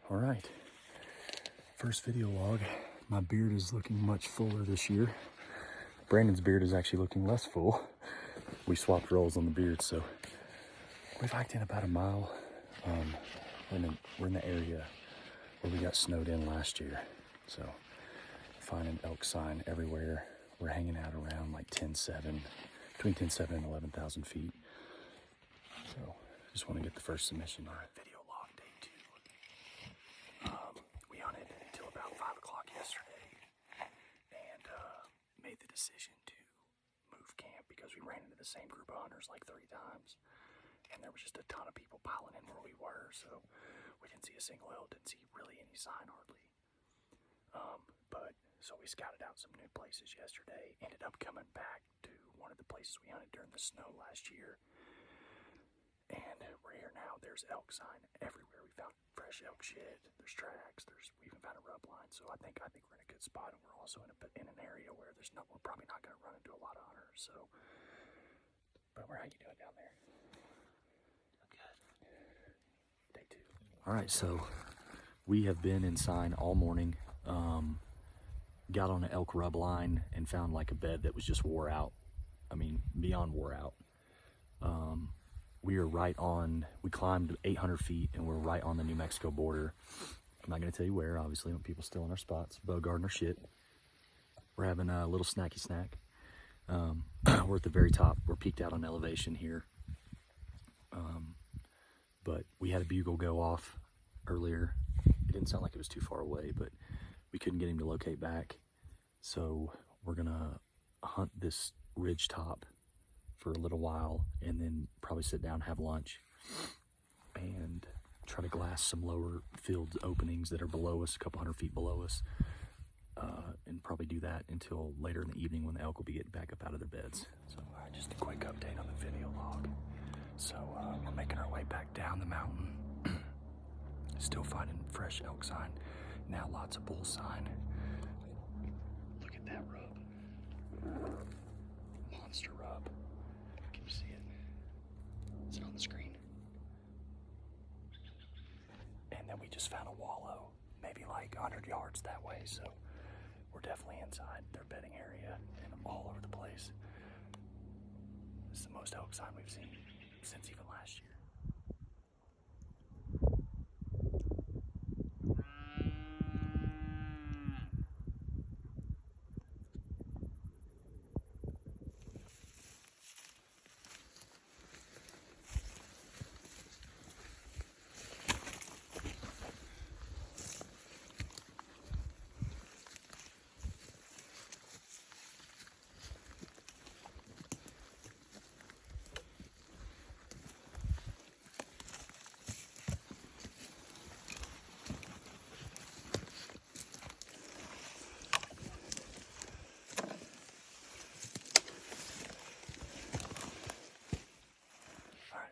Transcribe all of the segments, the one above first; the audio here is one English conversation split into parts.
All right, first video log. My beard is looking much fuller this year. Brandon's beard is actually looking less full. We swapped roles on the beard, so we've hiked in about a mile. We're in the area where we got snowed in last year, so finding elk sign everywhere. We're hanging out around like 10,700, between 10,700 and 11,000 feet. So just want to get the first submission. All right, video log day 2. We hunted until about 5 o'clock yesterday and made the decision to move camp because we ran into the same group of hunters like 3 times. And there was just a ton of people piling in where we were, so we didn't see a single elk, didn't see really any sign hardly. So we scouted out some new places yesterday, ended up coming back to one of the places we hunted during the snow last year. And we're here now. There's elk sign everywhere. We found fresh elk shit. There's tracks. We even found a rub line. So I think we're in a good spot, and we're also in an area where we're probably not going to run into a lot of hunters. So, but how you doing down there? Good. Day 2. All right, so we have been in sign all morning. Got on an elk rub line and found like a bed that was just wore out. I mean, beyond wore out. We climbed 800 feet and we're right on the New Mexico border. I'm not gonna tell you where, obviously, when people still in our spots, bow guarding our shit. We're having a little snacky snack. We're at the very top. We're peaked out on elevation here. But we had a bugle go off earlier. It didn't sound like it was too far away, but we couldn't get him to locate back. So we're gonna hunt this ridge top for a little while and then probably sit down, have lunch, and try to glass some lower field openings that are below us, a couple hundred feet below us, and probably do that until later in the evening when the elk will be getting back up out of their beds. So just a quick update on the video log. So we're making our way back down the mountain, still finding fresh elk sign, now lots of bull sign. Look at that rub, monster rub. Can you see it? Is it on the screen? And then we just found a wallow, maybe like 100 yards that way, so we're definitely inside their bedding area and all over the place. This is the most elk sign we've seen since even last year.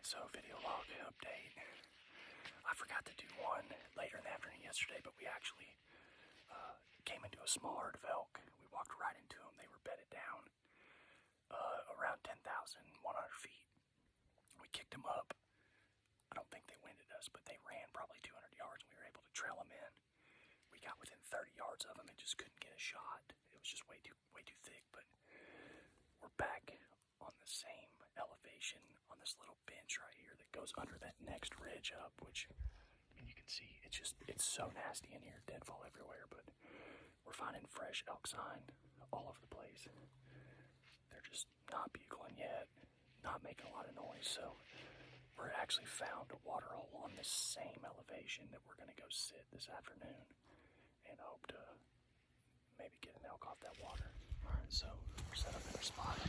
So video log update. I forgot to do one later in the afternoon yesterday, but we actually came into a small herd of elk. We walked right into them. They were bedded down around 10,100 feet. We kicked them up. I don't think they winded us, but they ran probably 200 yards, and we were able to trail them in. We got within 30 yards of them and just couldn't get a shot. It was just way too thick, but we're back on the same elevation on this little bench right here that goes under that next ridge up, which, I mean, you can see it's so nasty in here, deadfall everywhere, but we're finding fresh elk sign all over the place. They're just not bugling yet, not making a lot of noise, so we're actually found a water hole on this same elevation that we're gonna go sit this afternoon and hope to maybe get an elk off that water. All right, so we're set up in our spot.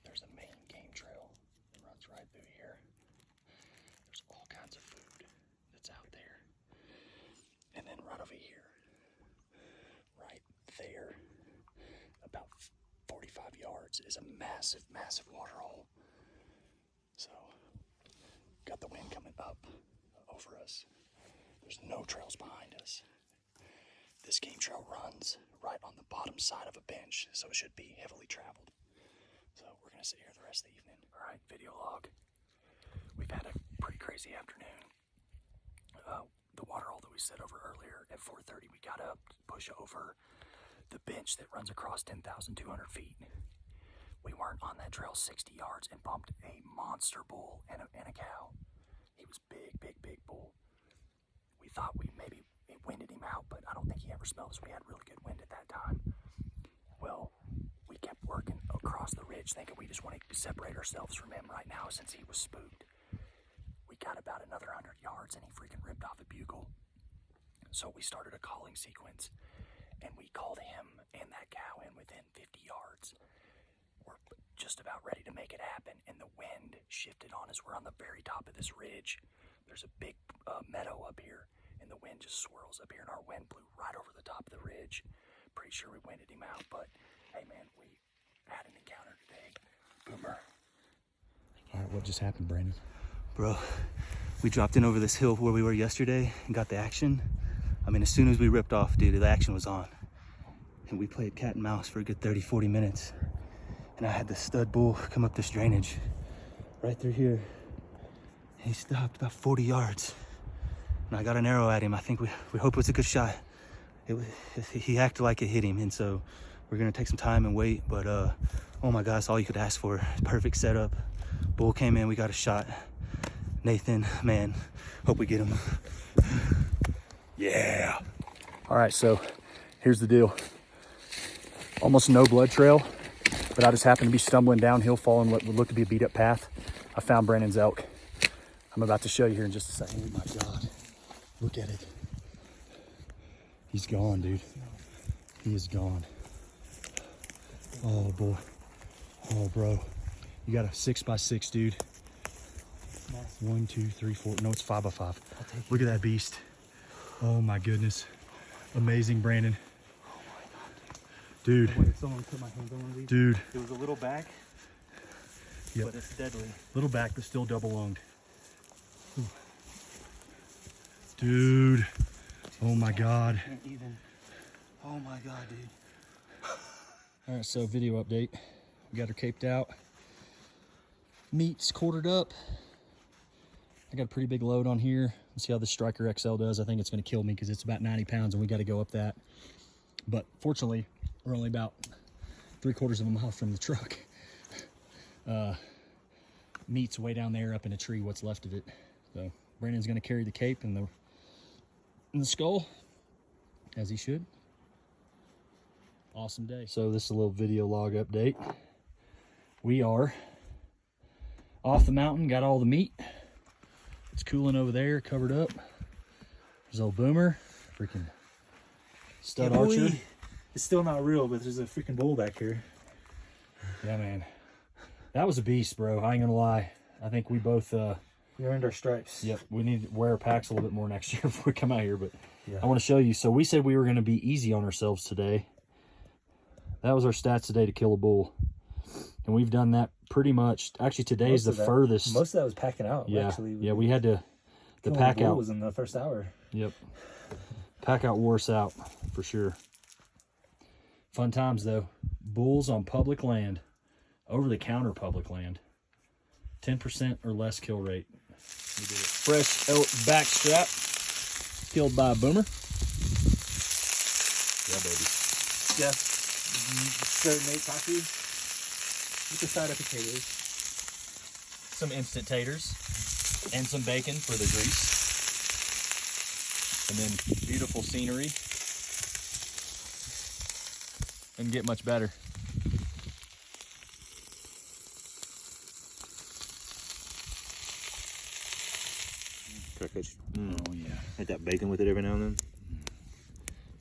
There's a main game trail that runs right through here. There's all kinds of food that's out there. And then right over here, right there, about 45 yards, is a massive, massive water hole. So, got the wind coming up over us. There's no trails behind us. This game trail runs right on the bottom side of a bench, so it should be heavily traveled. So we're gonna sit here the rest of the evening. All right, video log. We've had a pretty crazy afternoon. the water hole that we set over earlier. At 4:30, we got up to push over the bench that runs across 10,200 feet. We weren't on that trail 60 yards and bumped a monster bull and a cow. He was big, big, big bull. We thought we maybe winded him out, but I don't think he ever smelled us. We had really good wind at that time. Well, we kept working across the ridge thinking we just want to separate ourselves from him right now since he was spooked. We got about another 100 yards and he freaking ripped off a bugle. So we started a calling sequence and we called him and that cow in within 50 yards. We're just about ready to make it happen and the wind shifted on us. We're on the very top of this ridge. There's a big meadow up here and the wind just swirls up here and our wind blew right over the top of the ridge. Pretty sure we winded him out, but hey man, we had an encounter today. Boomer. All right, what just happened, Brandon? Bro, we dropped in over this hill where we were yesterday and got the action. I mean, as soon as we ripped off, dude, the action was on. And we played cat and mouse for a good 30, 40 minutes. And I had the stud bull come up this drainage right through here. And he stopped about 40 yards. And I got an arrow at him. I think we hope it was a good shot. He acted like it hit him. And so we're gonna take some time and wait. But oh my God, it's all you could ask for. Perfect setup. Bull came in, we got a shot. Nathan, man, hope we get him. Yeah. All right, so here's the deal. Almost no blood trail, but I just happened to be stumbling downhill, following what would look to be a beat up path. I found Brandon's elk. I'm about to show you here in just a second. Oh my God, look at it. He's gone, dude. He is gone. Oh boy. Oh bro. You got a 6x6, dude. 1, 2, 3, 4. No, it's 5x5. Look at that beast. Oh my goodness. Amazing, Brandon. Oh my God. Dude. Wait, someone put my hands on one of these. Dude. It was a little back, Yep. but it's deadly. Little back, but still double lunged. Dude. Oh my God. Even. Oh my God, dude. All right, so video update. We got her caped out. Meat's quartered up. I got a pretty big load on here. Let's see how the Striker XL does. I think it's gonna kill me because it's about 90 pounds and we gotta go up that. But fortunately, we're only about 3/4 of a mile from the truck. Meat's way down there up in a tree, what's left of it. So Brandon's gonna carry the cape and the skull, as he should. Awesome day. So this is a little video log update. We are off the mountain, got all the meat. It's cooling over there, covered up. There's old Boomer, freaking stud archer. It's still not real, but there's a freaking bull back here. Yeah, man. That was a beast, bro. I ain't gonna lie. I think we both, We earned our stripes. yep, we need to wear our packs a little bit more next year before we come out here, but Yeah. I want to show you. So we said we were gonna be easy on ourselves today. That was our stats today to kill a bull. And we've done that pretty much. Actually, today's the furthest. Most of that was packing out. Yeah, Actually, yeah, we had to, the killing pack the bull out. was in the first hour. Yep. Pack out wore us out, for sure. Fun times, though. Bulls on public land, over-the-counter public land. 10% or less kill rate. We did it. Fresh elk backstrap, killed by a Boomer. Yeah, baby. Yeah. Certain Nate coffee with the side of potatoes. Some instant taters and some bacon for the grease. And then beautiful scenery. Doesn't get much better. Oh yeah. Hit that bacon with it every now and then.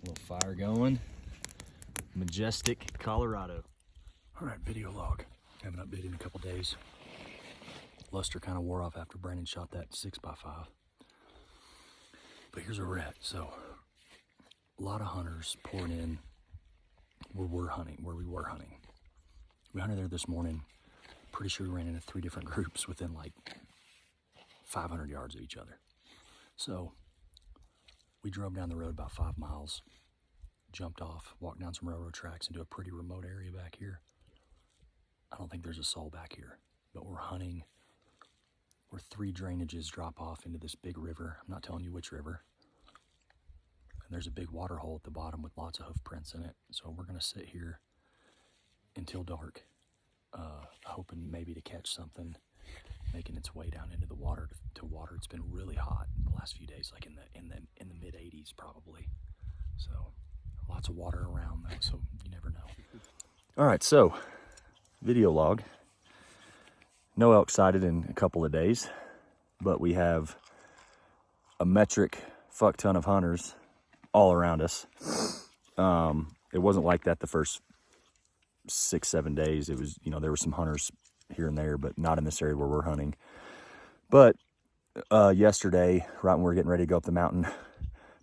A little fire going. Majestic, Colorado. All right, video log. Haven't updated in a couple days. Luster kind of wore off after Brandon shot that 6x5. But here's where we're at. So, a lot of hunters pouring in where we were hunting. We hunted there this morning. Pretty sure we ran into 3 different groups within like 500 yards of each other. So, we drove down the road about 5 miles, jumped off, walked down some railroad tracks into a pretty remote area back here. I don't think there's a soul back here, but we're hunting where 3 drainages drop off into this big river. I'm not telling you which river. And there's a big water hole at the bottom with lots of hoof prints in it. So we're gonna sit here until dark, hoping maybe to catch something making its way down into the water to water. It's been really hot the last few days, like in the mid 80s probably. So lots of water around though, so you never know. All right, so video log. No elk sighted in a couple of days, but we have a metric fuck ton of hunters all around us. It wasn't like that the first 6-7 days. It was, you know, there were some hunters here and there, but not in this area where we're hunting. But yesterday, right when we were getting ready to go up the mountain,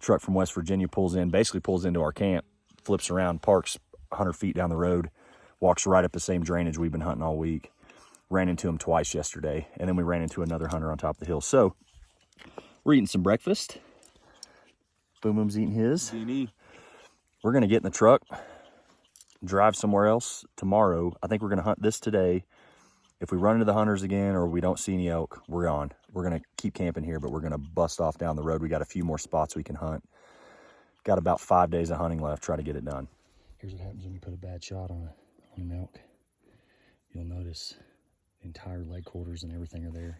truck from West Virginia basically pulls into our camp, flips around, parks 100 feet down the road, walks right up the same drainage we've been hunting all week. Ran into him twice yesterday, and then we ran into another hunter on top of the hill. So we're eating some breakfast. Boom Boom's eating his. We're gonna get in the truck, drive somewhere else tomorrow. I think we're gonna hunt this today. If we run into the hunters again or we don't see any elk, we're gone. We're gonna keep camping here, but we're gonna bust off down the road. We got a few more spots we can hunt. Got about 5 days of hunting left, try to get it done. Here's what happens when you put a bad shot on an elk. You'll notice the entire leg quarters and everything are there.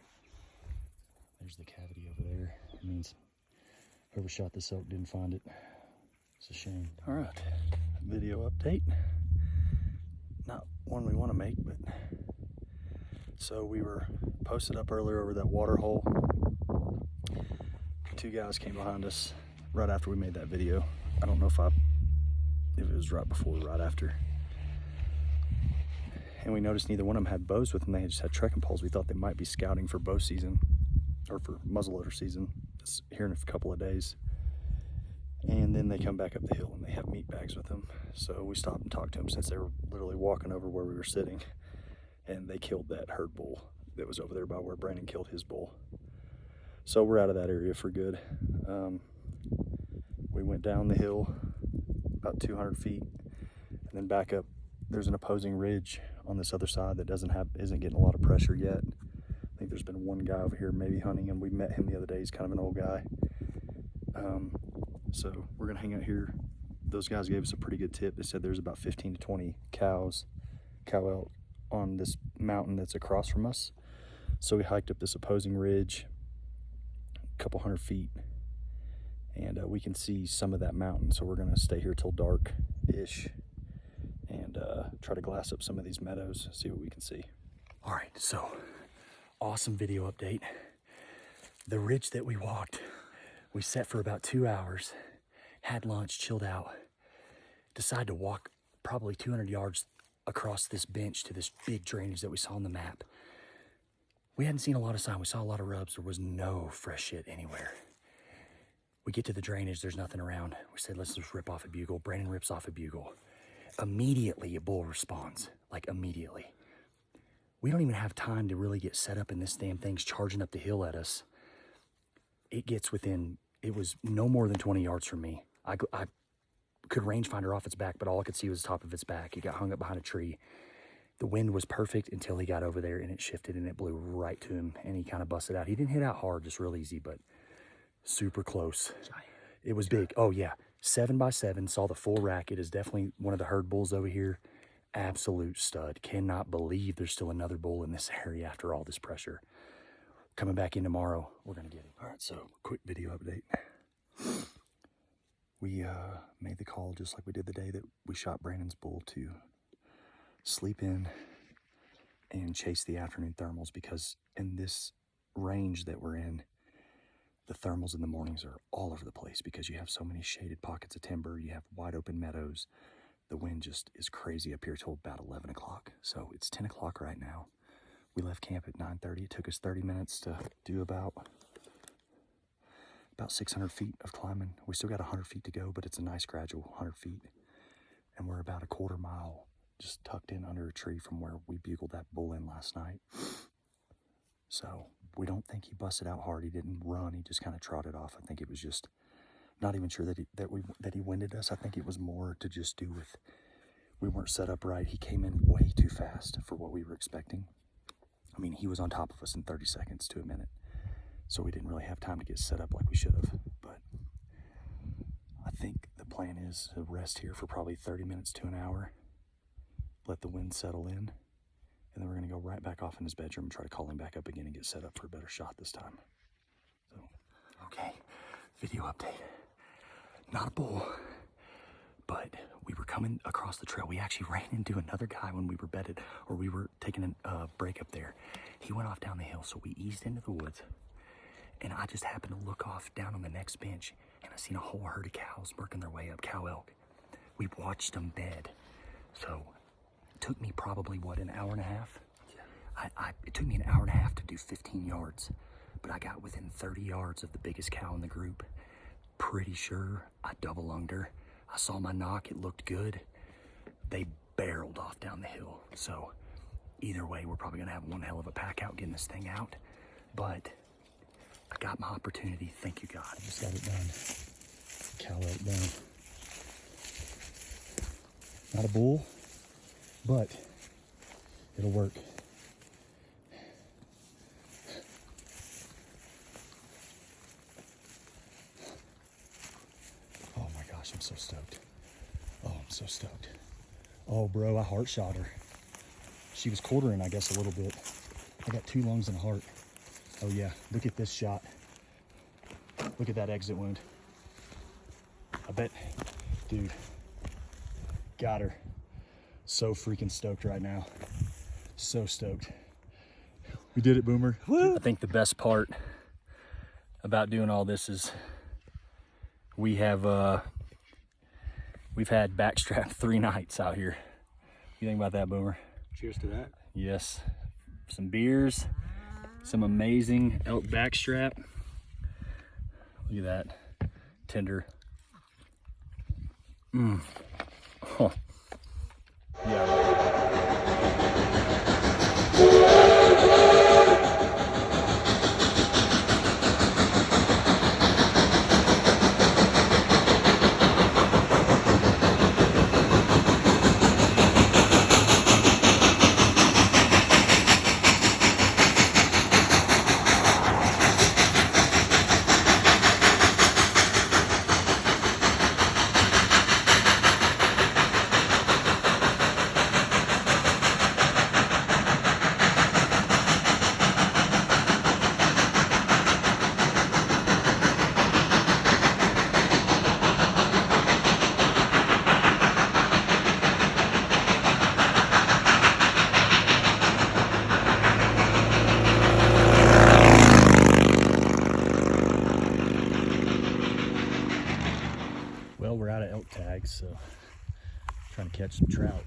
There's the cavity over there. It means whoever shot this elk didn't find it. It's a shame. All right, video update. Not one we want to make, but so we were posted up earlier over that water hole. 2 guys came behind us right after we made that video. I don't know if it was right before or right after. And we noticed neither one of them had bows with them. They just had trekking poles. We thought they might be scouting for bow season or for muzzleloader season. It's here in a couple of days. And then they come back up the hill and they have meat bags with them. So we stopped and talked to them since they were literally walking over where we were sitting. And they killed that herd bull that was over there by where Brandon killed his bull. So we're out of that area for good. We went down the hill about 200 feet and then back up. There's an opposing ridge on this other side that isn't getting a lot of pressure yet. I think there's been one guy over here maybe hunting, and we met him the other day. He's kind of an old guy. So we're gonna hang out here. Those guys gave us a pretty good tip. They said there's about 15 to 20 cow elk on this mountain that's across from us. So we hiked up this opposing ridge, a couple 100 feet, and we can see some of that mountain. So we're gonna stay here till dark-ish and try to glass up some of these meadows, see what we can see. All right, so awesome video update. The ridge that we walked, we sat for about 2 hours, had lunch, chilled out, decided to walk probably 200 yards across this bench to this big drainage that we saw on the map. We hadn't seen a lot of sign. We saw a lot of rubs. There was no fresh shit anywhere. We get to the drainage, there's nothing around. We said, let's just rip off a bugle. Brandon rips off a bugle. Immediately, a bull responds, like immediately. We don't even have time to really get set up, and this damn thing's charging up the hill at us. It was no more than 20 yards from me. I could rangefinder off its back, but all I could see was the top of its back. It got hung up behind a tree. The wind was perfect until he got over there, and it shifted, and it blew right to him, and he kind of busted out. He didn't hit out hard, just real easy, but super close. It was big. Oh, yeah. 7x7, saw the full rack. It is definitely one of the herd bulls over here. Absolute stud. Cannot believe there's still another bull in this area after all this pressure. Coming back in tomorrow, we're going to get him. All right, so quick video update. We made the call just like we did the day that we shot Brandon's bull to sleep in and chase the afternoon thermals, because in this range that we're in, the thermals in the mornings are all over the place because you have so many shaded pockets of timber. You have wide open meadows. The wind just is crazy up here till about 11 o'clock. So it's 10 o'clock right now. We left camp at 9:30. It took us 30 minutes to do about 600 feet of climbing. We still got 100 feet to go, but it's a nice gradual 100 feet. And we're about a quarter mile just tucked in under a tree from where we bugled that bull in last night. So we don't think he busted out hard. He didn't run. He just kind of trotted off. I think it was just, not even sure that he winded us. I think it was more to just do with, we weren't set up right. He came in way too fast for what we were expecting. mean, he was on top of us in 30 seconds to a minute. So we didn't really have time to get set up like we should have. But I think the plan is to rest here for probably 30 minutes to an hour, let the wind settle in, and then we're gonna go right back off in his bedroom and try to call him back up again and get set up for a better shot this time. So, okay, video update. Not a bull, but we were coming across the trail. We actually ran into another guy when we were bedded, or we were taking a break up there. He went off down the hill, so we eased into the woods. And I just happened to look off down on the next bench, and I seen a whole herd of cows working their way up, cow elk. We watched them bed. So it took me probably, what, an hour and a half? It took me an hour and a half to do 15 yards, but I got within 30 yards of the biggest cow in the group. Pretty sure I double lunged her. I saw my knock, it looked good. They barreled off down the hill. So either way, we're probably gonna have one hell of a pack out getting this thing out. But I got my opportunity, thank you God. I just got it done. Cow elk done. Not a bull, but it'll work. Oh my gosh, I'm so stoked. Oh, I'm so stoked. Oh bro, I heart shot her. She was quartering, I guess, a little bit. I got 2 lungs and a heart. Oh yeah, look at this shot. Look at that exit wound. I bet, dude, got her. So freaking stoked right now. So stoked. We did it, Boomer. Woo! I think the best part about doing all this is we've had backstrap 3 nights out here. You think about that, Boomer? Cheers to that. Yes. Some beers, some amazing elk backstrap. Look at that. Tender. Oh. Yeah. Well, we're out of elk tags, so trying to catch some trout.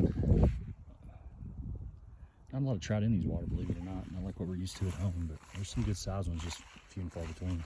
Not a lot of trout in these water, believe it or not. Not like what we're used to at home, but there's some good size ones, just few and far between.